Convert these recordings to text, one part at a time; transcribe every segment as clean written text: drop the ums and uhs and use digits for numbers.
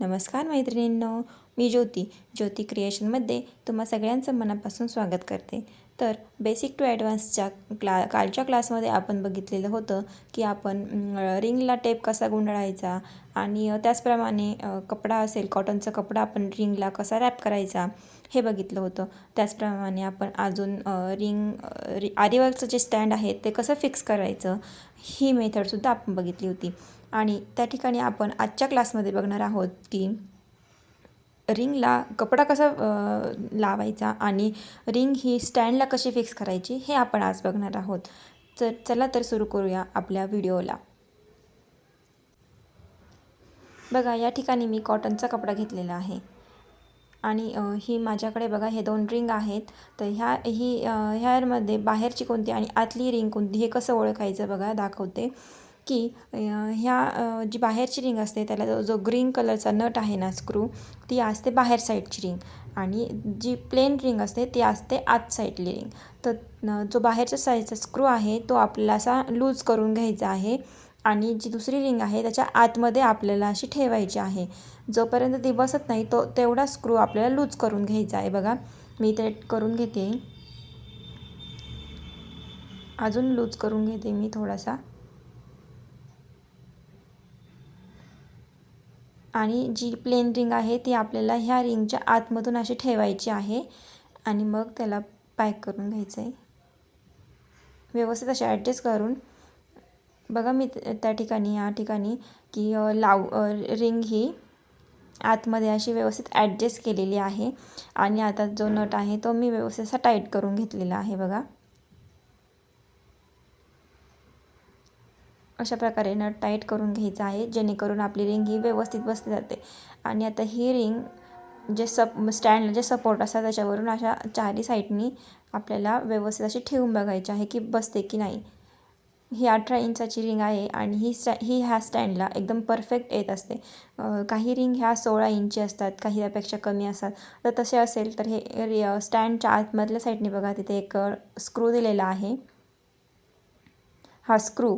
नमस्कार मैत्रिणींनो, मी ज्योती क्रिएशनमध्ये तुम्हा सगळ्यांचं मनापासून स्वागत करते. तर बेसिक टू ॲडव्हान्सच्या कालच्या क्लासमध्ये आपण बघितलेलं होतं की आपण रिंगला टेप कसा गुंडाळायचा आणि त्याचप्रमाणे कपडा असेल कॉटनचा कपडा आपण रिंगला कसा रॅप करायचा हे बघितलं होतं. त्याचप्रमाणे आपण अजून आरीवर्कचं जे स्टँड आहे ते कसं फिक्स करायचं ही मेथडसुद्धा आपण बघितली होती. आणि त्या ठिकाणी आपण आजच्या क्लासमध्ये बघणार आहोत की रिंगला कपडा कसा लावायचा आणि रिंग ही स्टँडला कशी फिक्स करायची हे आपण आज बघणार आहोत. चला तर सुरू करूया आपल्या व्हिडिओला. बघा, या ठिकाणी मी कॉटनचा कपडा घेतलेला आहे आणि ही माझ्याकडे बघा हे 2 रिंग आहेत. तर ह्यामध्ये बाहेरची कोणती आणि आतली रिंग कोणती हे कसं ओळखायचं बघा दाखवते. की जी बाहेरची रिंग असते त्याला जो ग्रीन कलरचा नट आहे ना स्क्रू, ती असते बाहेर साईडची रिंग आणि जी प्लेन रिंग असते ती असते आत साईडली रिंग. तर जो बाहेरच्या साईडचा स्क्रू आहे तो आपल्याला असा लूज करून घ्यायचा आहे आणि जी दुसरी रिंग आहे त्याच्या आतमध्ये आपल्याला अशी ठेवायची आहे. जोपर्यंत ती बसत नाही तेवढा स्क्रू आपल्याला लूज करून घ्यायचा आहे. बघा, मी ते करून घेते, अजून लूज करून घेते मी थोडासा. आणि जी प्लेन रिंग आहे ती आपल्याला ह्या रिंगच्या आतमधून अशी ठेवायची आहे आणि मग त्याला पॅक करून घ्यायचं आहे व्यवस्थित असे ॲडजस्ट करून. बघा, मी त्या ठिकाणी या ठिकाणी की रिंग ही आतमध्ये अशी व्यवस्थित ॲडजस्ट केलेली आहे आणि आता जो नट आहे तो मी व्यवस्थित असा टाईट करून घेतलेला आहे. बघा, अशा प्रकारे नट टाईट करून घ्यायचं आहे जेणेकरून आपली रिंग ही व्यवस्थित बसली जाते. आणि आता ही रिंग जे स्टँडला जे सपोर्ट असतात त्याच्यावरून अशा चारही साईडनी आपल्याला व्यवस्थित अशी ठेवून बघायची आहे की बसते की नाही. ही 18 इंचाची रिंग आहे आणि ही ह्या स्टँडला एकदम परफेक्ट येत असते. काही रिंग ह्या 16 इंची असतात, काही त्यापेक्षा कमी असतात. तर तसे असेल तर हे स्टँडच्या आतमधल्या साईडने बघा तिथे एक स्क्रू दिलेला आहे, हा स्क्रू.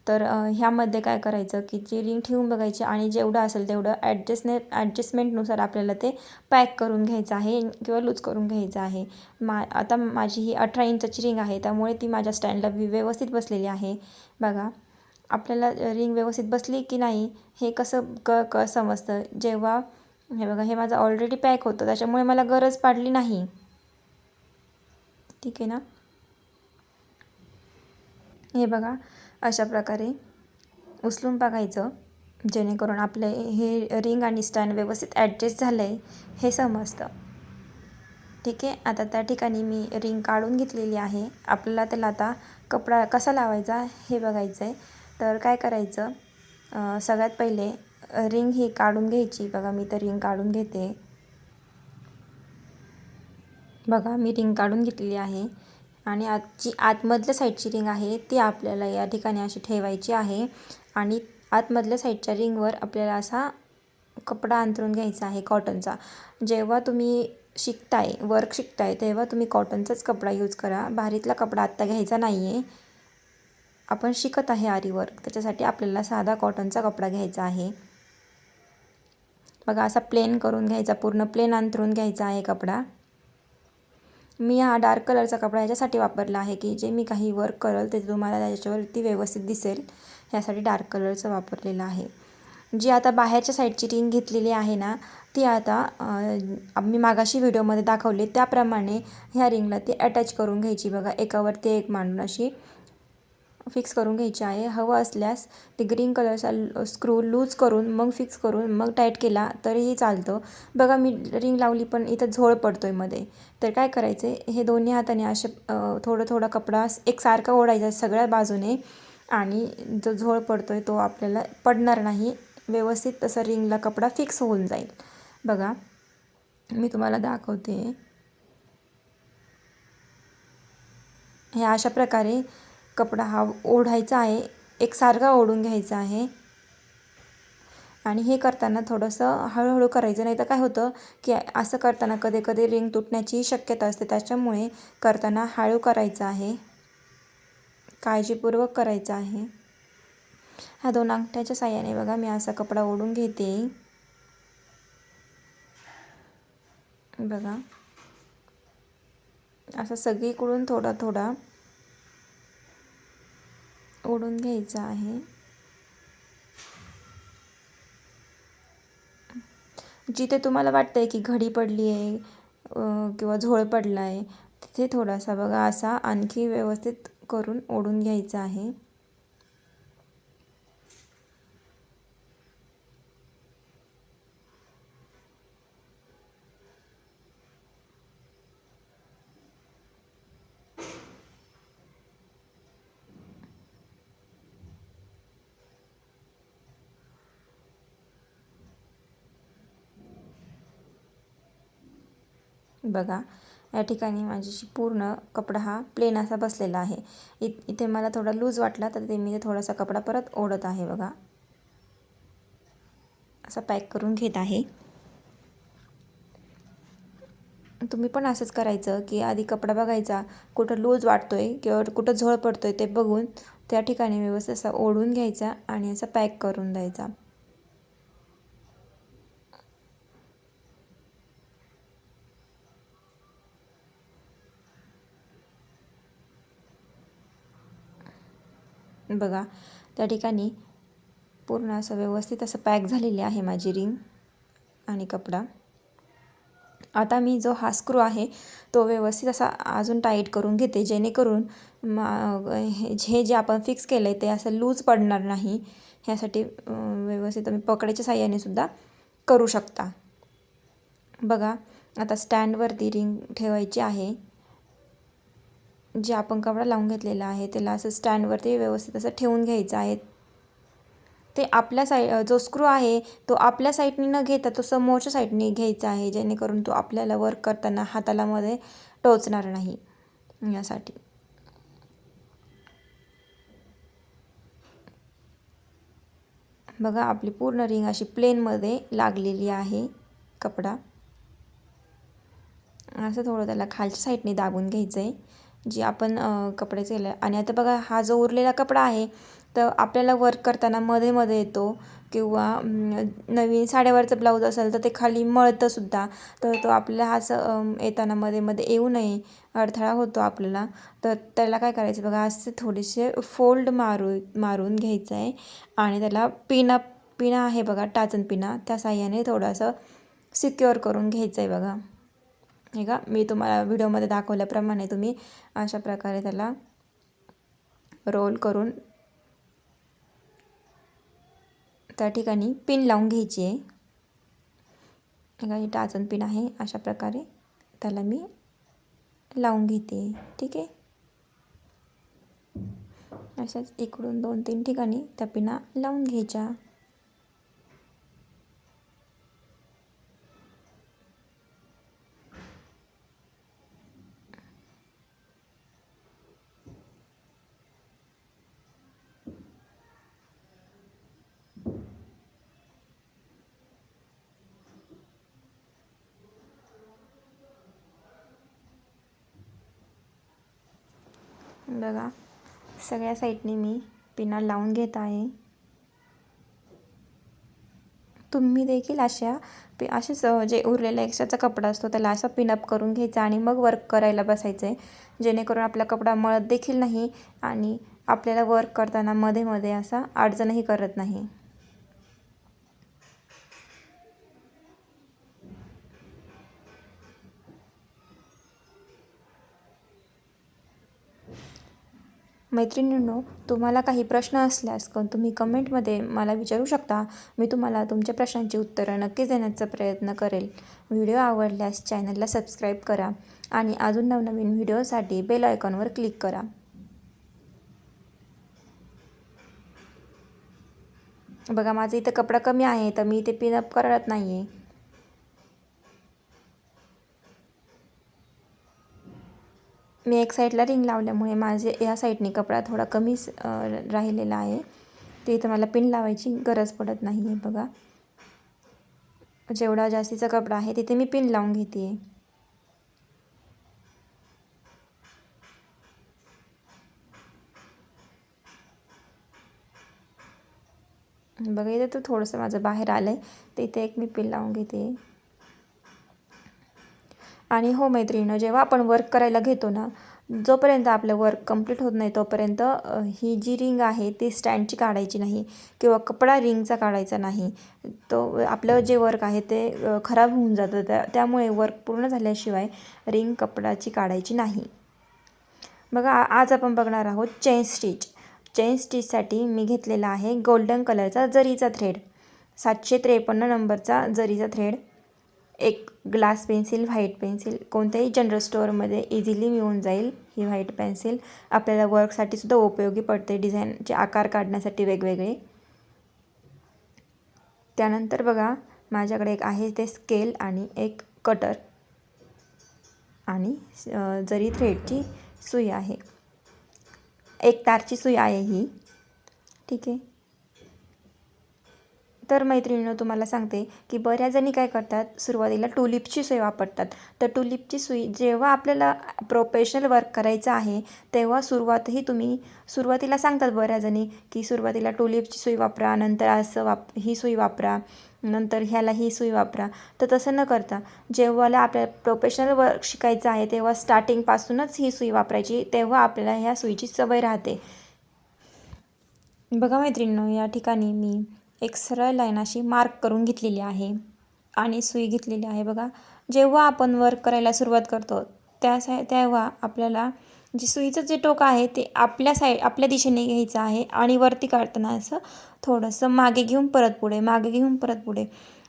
तर ह्यामध्ये काय करायचं की जी रिंग ठेवून बघायची आणि जेवढं असेल तेवढं ॲडजस्टमेंटनुसार आपल्याला ते पॅक करून घ्यायचं आहे किंवा लूज करून घ्यायचं आहे. आता माझी ही 18 इंचाची रिंग आहे त्यामुळे ती माझ्या स्टँडला व्यवस्थित बसलेली आहे. बघा, आपल्याला रिंग व्यवस्थित बसली की नाही हे कसं समजतं जेव्हा हे बघा, हे माझं ऑलरेडी पॅक होतं त्याच्यामुळे मला गरज पडली नाही. ठीक आहे ना. हे बघा, अशा प्रकारे उचलून बघायचं जेणेकरून आपले हे रिंग आणि स्टँड व्यवस्थित ॲडजस्ट झालं आहे हे समजतं. ठीक आहे. आता त्या ठिकाणी मी रिंग काढून घेतलेली आहे. आपल्याला त्याला आता कपडा कसा लावायचा हे बघायचं आहे. तर काय करायचं, सगळ्यात पहिले रिंग ही काढून घ्यायची. बघा, मी तर रिंग काढून घेते. बघा, मी रिंग काढून घेतलेली आहे आणि आतमधल्या साईडची रिंग आहे ती आपल्याला या ठिकाणी अशी ठेवायची आहे आणि आतमधल्या साईडच्या रिंगवर आपल्याला असा कपडा अंथरून घ्यायचा आहे कॉटनचा. जेव्हा तुम्ही वर्क शिकताय तेव्हा तुम्ही कॉटनचाच कपडा यूज करा. भारीतला कपडा आत्ता घ्यायचा नाही आहे. आपण शिकत आहे आरी वर्क, त्याच्यासाठी आपल्याला साधा कॉटनचा कपडा घ्यायचा आहे. बघा, असा प्लेन करून घ्यायचा, पूर्ण प्लेन अंथरून घ्यायचा आहे कपडा. मी हा डार्क कलरचा कपडा ह्याच्यासाठी वापरला आहे की जे मी काही वर्क करेल ते तुम्हाला त्याच्यावरती व्यवस्थित दिसेल, ह्यासाठी डार्क कलरचं वापरलेलं आहे. जी आता बाहेरच्या साईडची रिंग घेतलेली आहे ना ती आता मी मागाशी व्हिडिओमध्ये दाखवले त्याप्रमाणे ह्या रिंगला ती अटॅच करून घ्यायची. बघा, एकावरती एक मांडून अशी फिक्स करून घ्यायची आहे. हवं असल्यास ते ग्रीन कलरचा स्क्रू लूज करून मग फिक्स करून मग टाईट केला तरीही चालतं. बघा, मी रिंग लावली पण इथं झोळ पडतो आहे मध्ये. तर काय करायचं आहे, हे दोन्ही हाताने असे थोडा कपडा एकसारखा ओढायचा सगळ्या बाजूने आणि जो झोळ पडतो आहे तो आपल्याला पडणार नाही. व्यवस्थित तसा रिंगला कपडा फिक्स होऊन जाईल. बघा, मी तुम्हाला दाखवते. हे अशा प्रकारे कपडा हा ओढायचा आहे, एकसारखा ओढून घ्यायचा आहे. आणि हे करताना थोडंसं हळूहळू करायचं, नाही तर काय होतं की असं करताना कधी रिंग तुटण्याची शक्यता असते. त्याच्यामुळे करताना हळू करायचं आहे, काळजीपूर्वक करायचं आहे. ह्या 2 अंगठ्याच्या साहाय्याने बघा मी असा कपडा ओढून घेते. बघा असं सगळीकडून थोडा थोडा ओढून घ्यायचा आहे. जिथे तुम्हाला वाटतंय की घडी पडली आहे किंवा झोळ पडला आहे तिथे थोडासा बघा असा आणखी व्यवस्थित करून ओढून घ्यायचा आहे. बघा या ठिकाणी माझी पूर्ण कपडा हा प्लेन असा बसलेला आहे. इथे मला थोडा लूज वाटला तर ते मी थोडासा कपडा परत ओढत आहे. बघा असा पॅक करून घेत आहे. तुम्ही पण असंच करायचं की आधी कपडा बघायचा, कुठं लूज वाटतोय किंवा कुठं झळ पडतोय ते बघून त्या ठिकाणी व्यवस्थित असा ओढून घ्यायचा आणि असं पॅक करून द्यायचा. बघा त्या ठिकाणी पूर्ण असं व्यवस्थित असं पॅक झालेली आहे माझी रिंग आणि कपडा. आता मी जो हा स्क्रू आहे तो व्यवस्थित असा अजून टाईट करून घेते, जेणेकरून हे जे आपण फिक्स केलं आहे ते असं लूज पडणार नाही. ह्यासाठी व्यवस्थित तुम्ही पकडेच्या साहाय्याने सुद्धा करू शकता. बघा आता स्टँडवरती रिंग ठेवायची आहे. जे आपण कपडा लावून घेतलेला आहे त्याला असं स्टँडवरती व्यवस्थित असं ठेवून घ्यायचं आहे. ते आपल्या जो स्क्रू आहे तो आपल्या साईडनी न घेता तो समोरच्या साईडनी घ्यायचा आहे, जेणेकरून तो आपल्याला वर्क करताना हाताला मध्ये टोचणार नाही यासाठी. बघा आपली पूर्ण रिंग अशी प्लेनमध्ये लागलेली आहे कपडा. असं थोडं त्याला खालच्या साईडने दाबून घ्यायचं आहे जी आपण कपड्याचं केलं. आणि आता बघा हा जो उरलेला कपडा आहे तर आपल्याला वर्क करताना मध्ये मध्ये येतो किंवा नवीन साड्यावरचं ब्लाऊज असेल तर ते खाली मळतंसुद्धा, तर तो आपल्याला असं येताना मध्ये मध्ये येऊ नये, अडथळा होतो आपल्याला. तर त्याला काय करायचं बघा असे थोडेसे फोल्ड मारून घ्यायचं आहे आणि त्याला पिना आहे बघा, टाचन पिना, त्या साह्याने थोडंसं सिक्युअर करून घ्यायचं आहे. बघा हे का मी तुम्हाला व्हिडिओमध्ये दाखवल्याप्रमाणे तुम्ही अशा प्रकारे त्याला रोल करून त्या ठिकाणी पिन लावून घ्यायची आहे. ही टाचन पिन आहे, अशा प्रकारे त्याला मी लावून घेते. ठीक आहे, अशाच इकडून 2-3 ठिकाणी त्या पिना लावून घ्यायच्या. बघा सगळ्या साईडने मी पिना लावून घेत आहे. तुम्ही देखील असेच जे उरलेला एक्स्ट्राचा कपडा असतो त्याला असा पिनअप करून घ्यायचा आणि मग वर्क करायला बसायचं आहे, जेणेकरून आपला कपडा मळत देखील नाही आणि आपल्याला वर्क करताना मध्ये मध्ये असा अडचणही करत नाही. मैत्रिणींनो, तुम्हाला काही प्रश्न असल्यास तुम्ही कमेंटमध्ये मला विचारू शकता. मी तुम्हाला तुमच्या प्रश्नांची उत्तरं नक्कीच देण्याचा प्रयत्न करेल. व्हिडिओ आवडल्यास चॅनलला सबस्क्राईब करा आणि अजून नवनवीन व्हिडिओसाठी बेल आयकॉनवर क्लिक करा. बघा माझा इथं कपडा कमी आहे तर मी इथे पिनअप करत नाही आहे. मी एक साईडला रिंग लावल्यामुळे माझे या साईडने कपडा थोडा कमी राहिलेला आहे, ते इथं मला पिन लावायची गरज पडत नाही आहे. बघा जेवढा जास्तीचा कपडा आहे तिथे मी पिन लावून घेते आहे. बघा इथे तर थोडंसं माझं बाहेर आलं आहे, तर इथे एक मी पिन लावून घेते. आणि हो मैत्रिणींनो, जेव्हा आपण वर्क करायला घेतो ना, जोपर्यंत आपलं वर्क कंप्लीट होत नाही तोपर्यंत ही जी रिंग आहे ती स्टँडची काढायची नाही किंवा कपडा रिंगचा काढायचा नाही. तो आपलं जे वर्क आहे ते खराब होऊन जातं. त्यामुळे वर्क पूर्ण झाल्याशिवाय रिंग कपडाची काढायची नाही. बघा आज आपण बघणार आहोत चेन स्टिच. चेन स्टिचसाठी मी घेतलेला आहे गोल्डन कलरचा जरीचा थ्रेड, 753 नंबरचा जरीचा थ्रेड, एक ग्लास पेन्सिल, व्हाईट पेन्सिल, कोणत्याही जनरल स्टोअरमध्ये इझिली मिळून जाईल ही व्हाईट पेन्सिल. आपल्याला वर्कसाठी सुद्धा उपयोगी पडते, डिझाईनचे आकार काढण्यासाठी वेगवेगळे. त्यानंतर बघा माझ्याकडे एक आहे ते स्केल आणि एक कटर आणि जरी थ्रेडची सुई आहे, एक तारची सुई आहे ही. ठीक आहे. तर मैत्रिणींनो, तुम्हाला सांगते की बऱ्याच जणी काय करतात, सुरुवातीला टुलिपची सुई वापरतात. तर टुलिपची सुई जेव्हा आपल्याला प्रोफेशनल वर्क करायचं आहे तेव्हा सुरुवातीला सांगतात बऱ्याच जणी की सुरुवातीला टुलिपची सुई वापरा, नंतर असं ही सुई वापरा, नंतर ह्याला ही सुई वापरा. तर तसं न करता जेव्हाला आपल्याला प्रोफेशनल वर्क शिकायचं आहे तेव्हा स्टार्टिंगपासूनच ही सुई वापरायची, तेव्हा आपल्याला ह्या सुईची सवय राहते. बघा मैत्रिणींनो, या ठिकाणी मी एक सरळ लाईन अशी मार्क करून घेतलेली आहे आणि सुई घेतलेली आहे. बघा, जेव्हा आपण वर्क करायला सुरुवात करतो तेव्हा आपल्याला सुईचं जे टोक आहे ते आपल्या दिशेने घ्यायचं आहे आणि वरती काढताना असं थोडंसं मागे घेऊन परत पुढे, मागे घेऊन परत पुढे.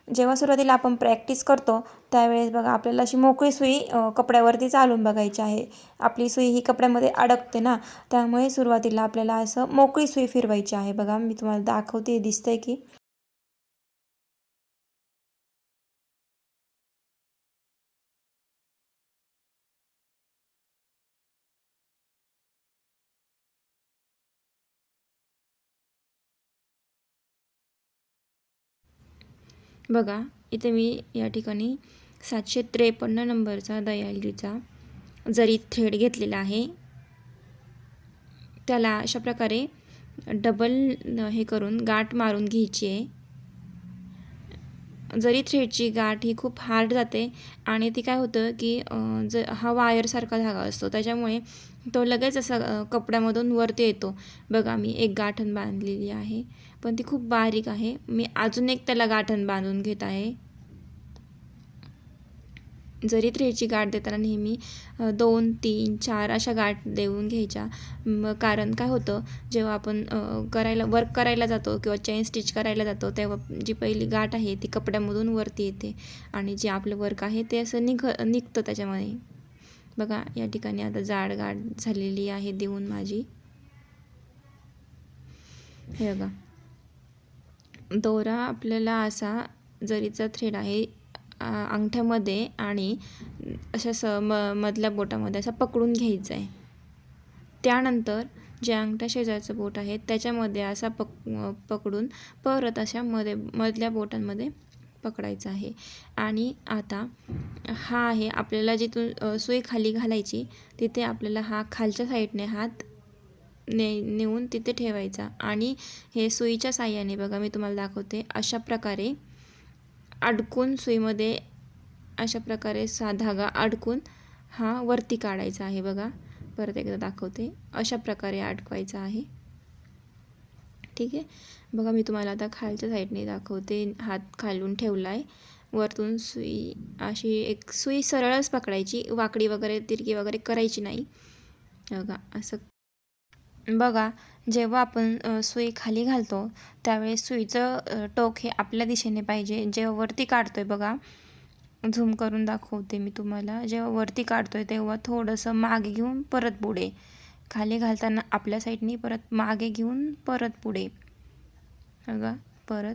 जेव्हा सुरुवातीला आपण प्रॅक्टिस करतो त्यावेळेस बघा आपल्याला अशी मोकळी सुई कपड्यावरती चालून बघायची आहे. आपली सुई ही कपड्यामध्ये अडकते ना, त्यामुळे सुरुवातीला आपल्याला असं मोकळी सुई फिरवायची आहे. बघा मी तुम्हाला दाखवते, दिसतंय की. बघा इथे मी या ठिकाणी 753 नंबरचा दयालजीचा जरी थ्रेड घेतलेला आहे. त्याला अशा प्रकारे डबल हे करून गाठ मारून घ्यायची आहे. जरी थ्रेडची गाठ ही खूप हार्ड जाते आणि ती काय होतं की हा वायरसारखा धागा असतो त्याच्यामुळे तो लगेच असा कपड्यामधून वरती येतो. बघा मी एक गाठण बांधलेली आहे, पण ती खूप बारीक आहे. मी अजून एक त्याला गाठण बांधून घेत आहे. जरी थ्रेडची गाठ देताना नेहमी 2, 3, 4 अशा गाठ देऊन घ्यायच्या. कारण काय होतं, जेव्हा आपण वर्क करायला जातो किंवा चेन स्टिच करायला जातो तेव्हा जी पहिली गाठ आहे ती कपड्यामधून वरती येते आणि जे आपलं वर्क आहे ते असं निघतं त्याच्यामध्ये. बघा या ठिकाणी आता जाड गाठ झालेली आहे देऊन माझी. हे बघा, दोरा आपल्याला असा जरीचा थ्रेड आहे अंगठ्यामध्ये आणि अशा मधल्या बोटामध्ये असा पकडून घ्यायचा आहे. त्यानंतर जे अंगठ्या शेजारचं बोट आहे त्याच्यामध्ये असा पकडून परत अशा मधल्या बोटांमध्ये पकडायचं आहे. आणि आता हा आहे आपल्याला जिथून सुई खाली घालायची तिथे आपल्याला हा खालच्या साईडने हात नेऊन तिथे ठेवायचा आणि हे सुईच्या साह्याने बघा मी तुम्हाला दाखवते, अशा प्रकारे अडकून सुईमध्ये अशा प्रकारे धागा अडकून हा वरती काढायचा आहे. बघा परत एकदा दाखवते, अशा प्रकारे अडकवायचा आहे. ठीक आहे. बघा मी तुम्हाला आता खालच्या साईडने दाखवते. हात खालून ठेवला आहे, वरतून सुई अशी एक सुई सरळच पकडायची, वाकडी वगैरे तिरकी वगैरे करायची नाही. बघा असं. बघा जेव्हा आपण सुई खाली घालतो त्यावेळेस सुईचं टोक हे आपल्या दिशेने पाहिजे. जेव्हा वरती काढतोय बघा, झूम करून दाखवते मी तुम्हाला, जेव्हा वरती काढतोय तेव्हा थोडंसं मागे घेऊन परत पुढे, खाली घालताना आपल्या साईडनी परत मागे घेऊन परत पुढे. बघा परत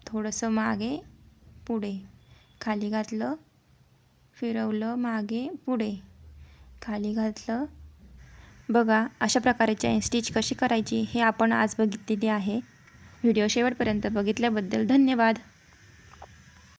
थोडंसं मागे पुढे, खाली घातलं, फिरवलं, मागे पुढे, खाली घातलं. बघा अशा प्रकारे चेन स्टिच कशी करायची हे आपण आज बघितलेली आहे. व्हिडिओ शेवटपर्यंत बघितल्याबद्दल धन्यवाद.